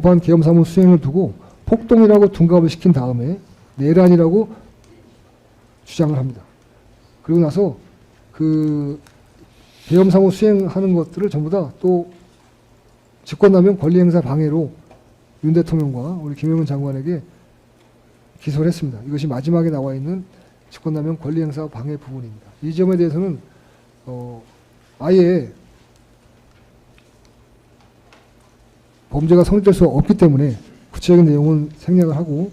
법안 계엄사무 수행을 두고 폭동이라고 둔갑을 시킨 다음에 내란이라고 주장을 합니다. 그리고 나서 그 계엄사무 수행하는 것들을 전부 다 또 직권남용 권리행사 방해로 윤 대통령과 우리 김영은 장관에게 기소를 했습니다. 이것이 마지막에 나와 있는 직권남용 권리행사 방해 부분입니다. 이 점에 대해서는 아예 범죄가 성립될 수 없기 때문에 구체적인 내용은 생략을 하고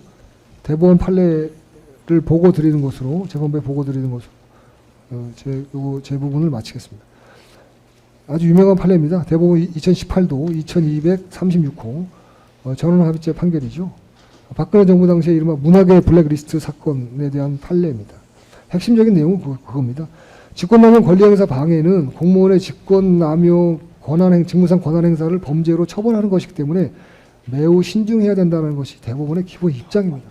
대법원 판례를 보고 드리는 것으로 재판부에 보고 드리는 것으로 제 부분을 마치겠습니다. 아주 유명한 판례입니다. 대법원 2018도 2236호 전원합의체 판결이죠. 박근혜 정부 당시에 이른바 문학의 블랙리스트 사건에 대한 판례입니다. 핵심적인 내용은 그겁니다. 직권남용 권리행사 방해는 공무원의 직권남용 직무상 권한행사를 범죄로 처벌하는 것이기 때문에 매우 신중해야 된다는 것이 대법원의 기본 입장입니다.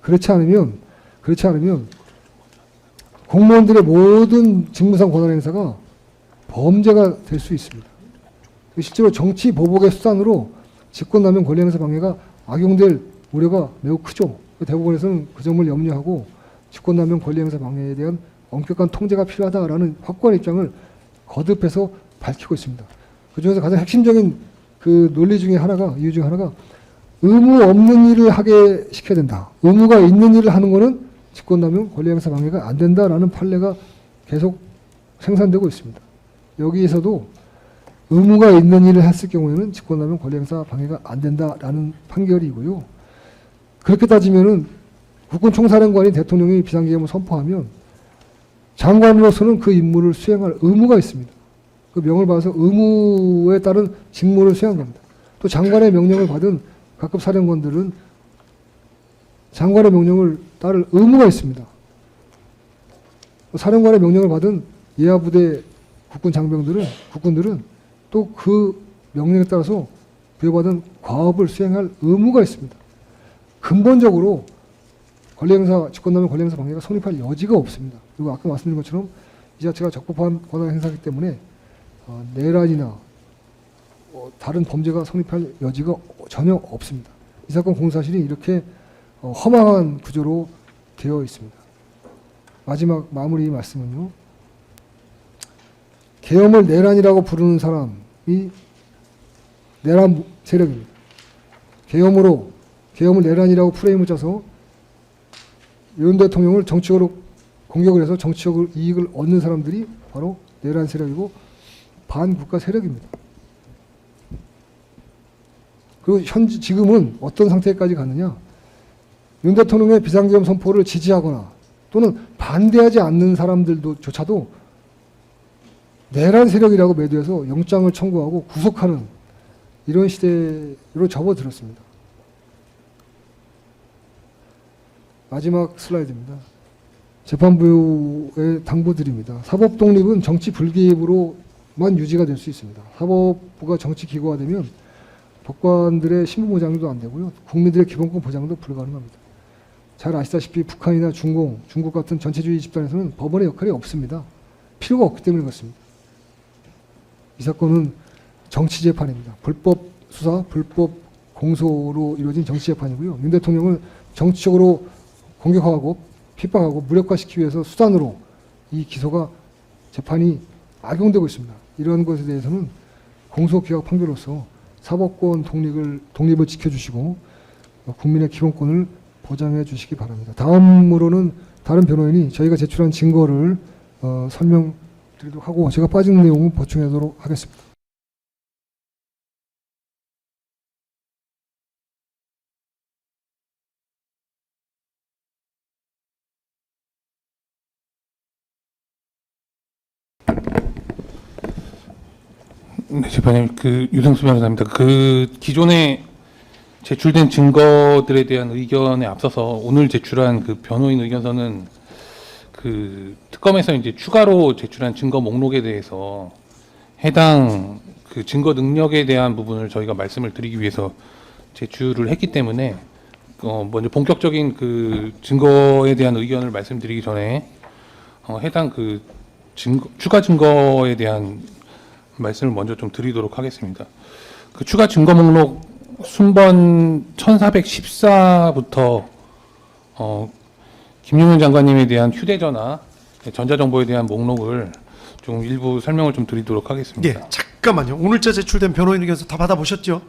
그렇지 않으면 공무원들의 모든 직무상 권한행사가 범죄가 될 수 있습니다. 실제로 정치 보복의 수단으로 직권남용 권리행사 방해가 악용될 우려가 매우 크죠. 대법원에서는 그 점을 염려하고 직권남용 권리행사 방해에 대한 엄격한 통제가 필요하다라는 확고한 입장을 거듭해서 밝히고 있습니다. 그중에서 가장 핵심적인 그 논리 중에 하나가, 이유 중에 하나가 의무 없는 일을 하게 시켜야 된다. 의무가 있는 일을 하는 것은 직권남용 권리행사 방해가 안 된다라는 판례가 계속 생산되고 있습니다. 여기에서도 의무가 있는 일을 했을 경우에는 직권남용 권리행사 방해가 안 된다라는 판결이고요. 그렇게 따지면은 국군총사령관이 대통령이 비상계엄을 선포하면 장관으로서는 그 임무를 수행할 의무가 있습니다. 그 명을 받아서 의무에 따른 직무를 수행한 겁니다. 또 장관의 명령을 받은 각급 사령관들은 장관의 명령을 따를 의무가 있습니다. 사령관의 명령을 받은 예하부대 국군들은 또 그 명령에 따라서 부여받은 과업을 수행할 의무가 있습니다. 근본적으로 직권남용 권리행사 방해가 성립할 여지가 없습니다. 그리고 아까 말씀드린 것처럼 이 자체가 적법한 권한 행사이기 때문에 내란이나 다른 범죄가 성립할 여지가 전혀 없습니다. 이 사건 공사실이 이렇게 허망한 구조로 되어 있습니다. 마지막 마무리 말씀은요. 계엄을 내란이라고 부르는 사람이 내란 세력입니다. 계엄을 내란이라고 프레임을 짜서 윤 대통령을 정치적으로 공격을 해서 정치적 이익을 얻는 사람들이 바로 내란 세력이고 반국가 세력입니다. 그리고 지금은 어떤 상태까지 갔느냐. 윤 대통령의 비상계엄 선포를 지지하거나 또는 반대하지 않는 사람들조차도 내란 세력이라고 매도해서 영장을 청구하고 구속하는 이런 시대로 접어들었습니다. 마지막 슬라이드입니다. 재판부에 당부드립니다. 사법 독립은 정치 불개입으로만 유지가 될 수 있습니다. 사법부가 정치 기구화 되면 법관들의 신분 보장도 안 되고요. 국민들의 기본권 보장도 불가능합니다. 잘 아시다시피 북한이나 중국 같은 전체주의 집단에서는 법원의 역할이 없습니다. 필요가 없기 때문에 그렇습니다. 이 사건은 정치재판입니다. 불법 수사, 불법 공소로 이루어진 정치재판이고요. 윤 대통령을 정치적으로 공격하고 핍박하고 무력화시키기 위해서 수단으로 이 재판이 악용되고 있습니다. 이런 것에 대해서는 공소기각 판결로서 사법권 독립을 지켜주시고 국민의 기본권을 보장해 주시기 바랍니다. 다음으로는 다른 변호인이 저희가 제출한 증거를 설명드리도록 하고 제가 빠진 내용은 보충하도록 하겠습니다. 네, 재판님, 유상수 변호사입니다. 기존에 제출된 증거들에 대한 의견에 앞서서 오늘 제출한 변호인 의견서는 특검에서 이제 추가로 제출한 증거 목록에 대해서 해당 증거 능력에 대한 부분을 저희가 말씀을 드리기 위해서 제출을 했기 때문에 먼저 본격적인 증거에 대한 의견을 말씀드리기 전에 해당 추가 증거에 대한 말씀을 먼저 좀 드리도록 하겠습니다. 추가 증거 목록 순번 1414부터 김용현 장관님에 대한 휴대전화, 전자정보에 대한 목록을 좀 일부 설명을 좀 드리도록 하겠습니다. 예, 잠깐만요. 오늘자 제출된 변호인 의견서 다 받아보셨죠?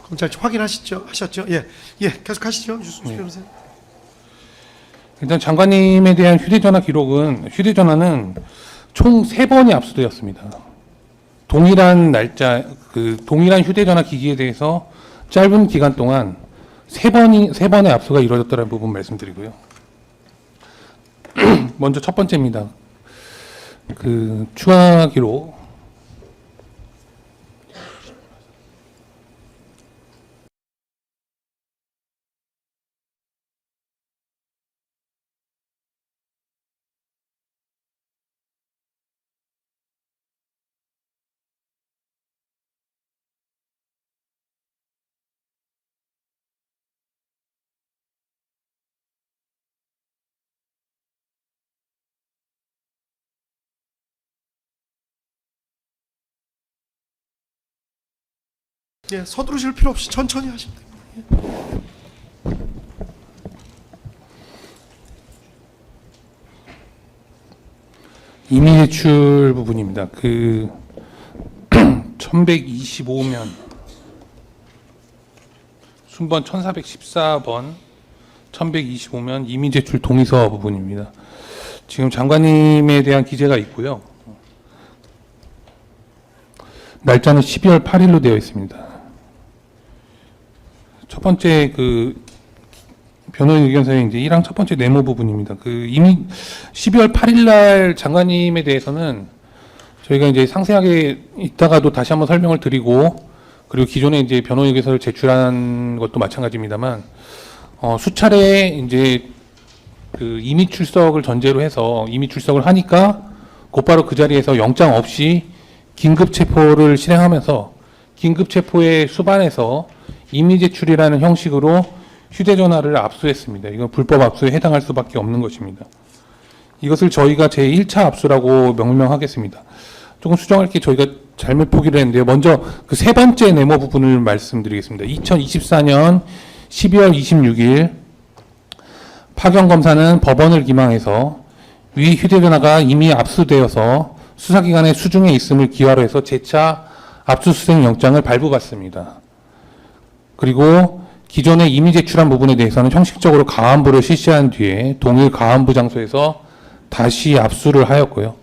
검찰 확인하셨죠? 하셨죠? 예, 예, 계속 하시죠, 유승수 변호사. 일단 장관님에 대한 휴대전화는 총 3번이 압수되었습니다. 동일한 날짜, 동일한 휴대전화 기기에 대해서 짧은 기간 동안 3번의 압수가 이루어졌다는 부분 말씀드리고요. 먼저 첫 번째입니다. 추가 기록. 예, 서두르실 필요 없이 천천히 하시면 됩니다. 이미 제출 부분입니다. 1125면 순번 1414번 1125면 이미 제출 동의서 부분입니다. 지금 장관님에 대한 기재가 있고요. 날짜는 12월 8일로 되어 있습니다. 첫 번째 변호인 의견서의 이제 1항 첫 번째 네모 부분입니다. 이미 12월 8일 날 장관님에 대해서는 저희가 이제 상세하게 이따가도 다시 한번 설명을 드리고, 그리고 기존에 이제 변호인 의견서를 제출한 것도 마찬가지입니다만, 수차례 이제 임의 출석을 전제로 해서 임의 출석을 하니까 곧바로 그 자리에서 영장 없이 긴급 체포를 실행하면서 긴급 체포의 수반에서 임의 제출이라는 형식으로 휴대전화를 압수했습니다. 이건 불법 압수에 해당할 수밖에 없는 것입니다. 이것을 저희가 제1차 압수라고 명명하겠습니다. 조금 수정할 게 저희가 잘못 포기를 했는데요. 먼저 세 번째 네모 부분을 말씀드리겠습니다. 2024년 12월 26일 파견검사는 법원을 기망해서 위 휴대전화가 이미 압수되어서 수사기관의 수중에 있음을 기화로 해서 재차 압수수색 영장을 발부받습니다. 그리고 기존에 이미 제출한 부분에 대해서는 형식적으로 가안부를 실시한 뒤에 동일 가안부 장소에서 다시 압수를 하였고요.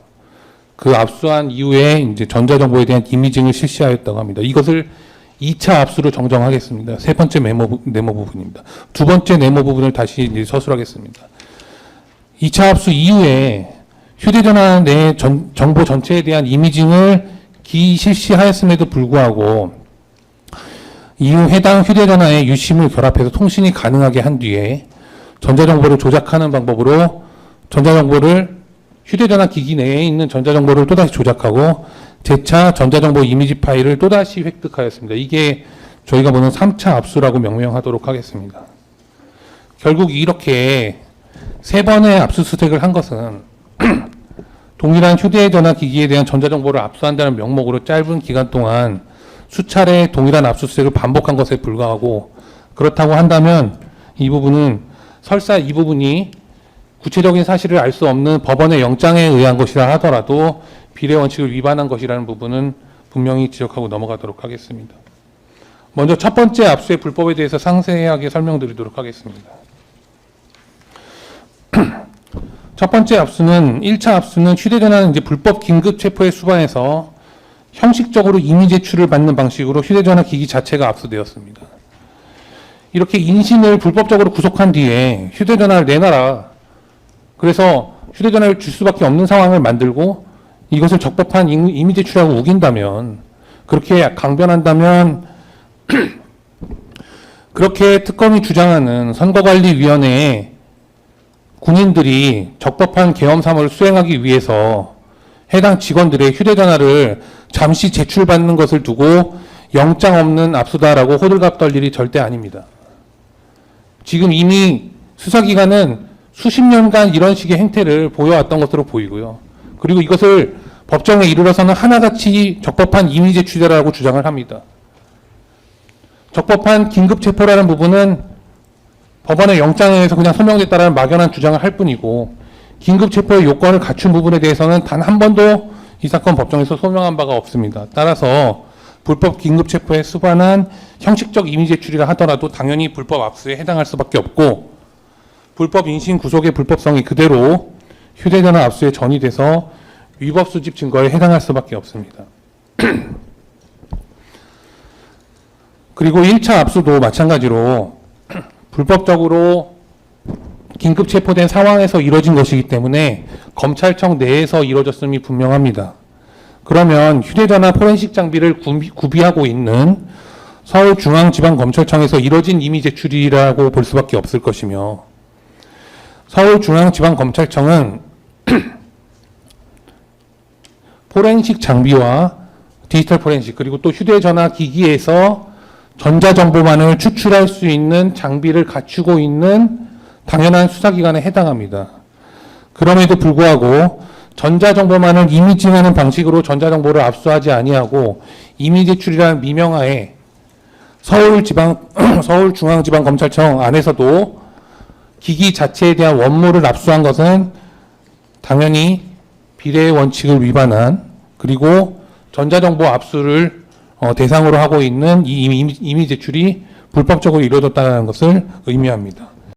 그 압수한 이후에 이제 전자정보에 대한 이미징을 실시하였다고 합니다. 이것을 2차 압수로 정정하겠습니다. 세 번째 네모 부분입니다. 두 번째 네모 부분을 다시 이제 서술하겠습니다. 2차 압수 이후에 휴대전화 내 정보 전체에 대한 이미징을 기실시하였음에도 불구하고 이후 해당 휴대전화에 유심을 결합해서 통신이 가능하게 한 뒤에 전자정보를 조작하는 방법으로 전자정보를 휴대전화 기기 내에 있는 전자정보를 또다시 조작하고 재차 전자정보 이미지 파일을 또다시 획득하였습니다. 이게 저희가 보는 3차 압수라고 명명하도록 하겠습니다. 결국 이렇게 3번의 압수수색을 한 것은 동일한 휴대전화 기기에 대한 전자정보를 압수한다는 명목으로 짧은 기간 동안 수차례 동일한 압수수색을 반복한 것에 불과하고, 그렇다고 한다면 이 부분은 설사 이 부분이 구체적인 사실을 알 수 없는 법원의 영장에 의한 것이라 하더라도 비례 원칙을 위반한 것이라는 부분은 분명히 지적하고 넘어가도록 하겠습니다. 먼저 첫 번째 압수의 불법에 대해서 상세하게 설명드리도록 하겠습니다. 첫 번째 압수는 1차 압수는 휴대전화는 이제 불법 긴급 체포에 수반해서 형식적으로 임의 제출을 받는 방식으로 휴대전화 기기 자체가 압수되었습니다. 이렇게 인신을 불법적으로 구속한 뒤에 휴대전화를 내놔라. 그래서 휴대전화를 줄 수밖에 없는 상황을 만들고 이것을 적법한 임의 제출하고 우긴다면, 그렇게 강변한다면 그렇게 특검이 주장하는 선거관리위원회에 군인들이 적법한 계엄 사무를 수행하기 위해서 해당 직원들의 휴대전화를 잠시 제출받는 것을 두고 영장 없는 압수다라고 호들갑 떨 일이 절대 아닙니다. 지금 이미 수사기관은 수십 년간 이런 식의 행태를 보여왔던 것으로 보이고요. 그리고 이것을 법정에 이르러서는 하나같이 적법한 임의 제출이라고 주장을 합니다. 적법한 긴급 체포라는 부분은 법원의 영장에 의해서 그냥 소명됐다라는 막연한 주장을 할 뿐이고, 긴급 체포의 요건을 갖춘 부분에 대해서는 단 한 번도 이 사건 법정에서 소명한 바가 없습니다. 따라서 불법 긴급 체포에 수반한 형식적 이미 제출이라 하더라도 당연히 불법 압수에 해당할 수밖에 없고, 불법 인신 구속의 불법성이 그대로 휴대전화 압수에 전이돼서 위법 수집 증거에 해당할 수밖에 없습니다. 그리고 1차 압수도 마찬가지로 불법적으로 긴급 체포된 상황에서 이뤄진 것이기 때문에 검찰청 내에서 이뤄졌음이 분명합니다. 그러면 휴대전화 포렌식 장비를 구비하고 있는 서울중앙지방검찰청에서 이뤄진 이미 제출이라고 볼 수밖에 없을 것이며, 서울중앙지방검찰청은 포렌식 장비와 디지털 포렌식, 그리고 또 휴대전화 기기에서 전자정보만을 추출할 수 있는 장비를 갖추고 있는 당연한 수사기관에 해당합니다. 그럼에도 불구하고 전자정보만을 이미징하는 방식으로 전자정보를 압수하지 아니하고 이미 제출이라는 미명하에 서울중앙지방검찰청 안에서도 기기 자체에 대한 원물을 압수한 것은 당연히 비례의 원칙을 위반한, 그리고 전자정보 압수를 대상으로 하고 있는 이 이미 제출이 불법적으로 이루어졌다는 것을 의미합니다.